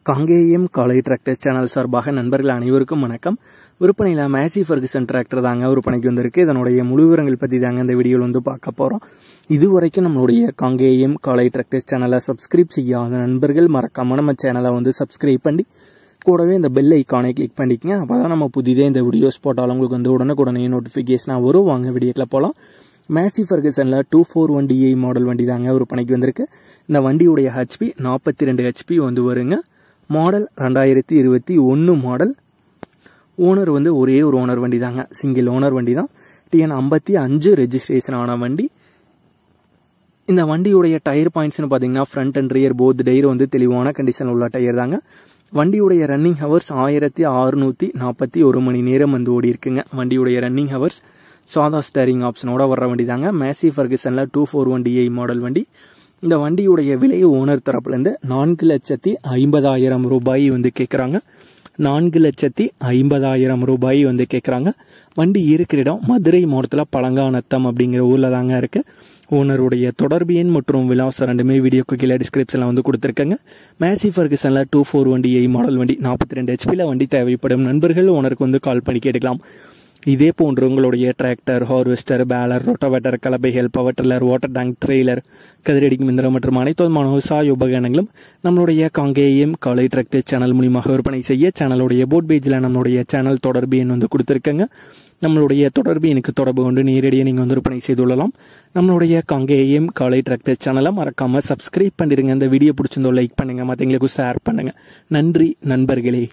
காங்கேயம் காலை tractors channel சார்பாக நண்பர்கள் அனைவருக்கும் வணக்கம். விற்பனையில் மேசி ஃபெர்குசன் டிராக்டர் தாங்க விற்பனைக்கு வந்திருக்கு. இதனுடைய முழு விவரங்கள் பற்றி தாங்க இந்த வீடியோவில் பார்க்க போகிறோம். இதுவரைக்கும் நம்மளுடைய காங்கேயம் காலை டிராக்டர்ஸ் சேனலை சப்ஸ்கிரைப் செய்யாத நண்பர்கள் மறக்காம நம்ம சேனலை சப்ஸ்கிரைப் பண்ணி கூடவே இந்த பெல் ஐக்கானை கிளிக் பண்ணிக்கங்க. அப்போ தான் நம்ம புதிதே இந்த வீடியோஸ் போட்டாலும் உங்களுக்கு உடனுக்குடனே நோட்டிஃபிகேஷனாக வரும். வாங்க வீடியோக்கில் போகலாம். மேசி ஃபெர்குசனில் 241DI மாடல் வண்டி தாங்க விற்பனைக்கு வந்திருக்கு. இந்த வண்டியுடைய ஹெச்பி 42 ஹெச்பி வருங்க. Model 2021 model. ஓனர் ஒரே ஒரு ஓனர் வண்டி தாங்க, சிங்கிள் ஓனர் வண்டி தான். TN 55 ரெஜிஸ்ட்ரேஷன் ஆன வண்டி. இந்த வண்டியுடைய டயர் பாயிண்ட்ஸ்னு பார்த்தீங்கன்னா front and rear both tyre தெளிவான கண்டிஷன் உள்ள டயர் தாங்க. வண்டியுடைய ரன்னிங் ஹவர்ஸ் 1641 மணி நேரம் ஓடி இருக்குங்க. வண்டியுடைய ரன்னிங் ஹவர்ஸ் சாதா ஸ்டேரிங் ஆப்ஷனோட வர்ற வண்டி தாங்க. மேசி ஃபெர்குசனில் 241DI மாடல் வண்டி. இந்த வண்டியுடைய விலை ஓனர் தரப்புலேருந்து 4,50,000 ரூபாய் கேட்குறாங்க. 4,50,000 ரூபாய் கேட்குறாங்க. வண்டி இருக்கிற இடம் மதுரை மாவட்டத்தில் பழங்காநத்தம் அப்படிங்கிற ஊரில் தாங்க இருக்குது. ஓனருடைய தொடர்பு எண் மற்றும் விலாசம் ரெண்டுமே வீடியோக்கு கீழே டிஸ்கிரிப்ஷனில் கொடுத்துருக்காங்க. மேசி ஃபெர்குசனில் 241DI மாடல் வண்டி 42 ஹெச்பியில் வண்டி தேவைப்படும் நண்பர்கள் ஓனருக்கு கால் பண்ணி கேட்டுக்கலாம். இதே போன்று உங்களுடைய டிராக்டர், ஹார்வெஸ்டர், பேலர், ரொட்டவேட்டர், கலப்பைகள், power tiller, water tank, trailer, கதிரடிக்கும் இயந்திரம் மற்றும் அனைத்து விதமான விவசாய உபகரணங்களும் நம்மளுடைய காங்கேயம் காலை டிராக்டர் சேனல் மூலியமாக விற்பனை செய்ய சேனலுடைய போட் பேஜில் நம்மளுடைய சேனல் தொடர்பு எண் கொடுத்துருக்கங்க. நம்மளுடைய தொடர்பு எனக்கு தொடர்பு கொண்டு நேரடியாக நீங்கள் விற்பனை செய்து கொள்ளலாம். நம்மளுடைய காங்கேயம் காலை டிராக்டர் சேனலை மறக்காமல் சப்ஸ்கிரைப் பண்ணிடுங்க. இந்த வீடியோ பிடிச்சிருந்தோ லைக் பண்ணுங்கள், மற்றவங்களுக்கு ஷேர் பண்ணுங்கள். நன்றி நண்பர்களே.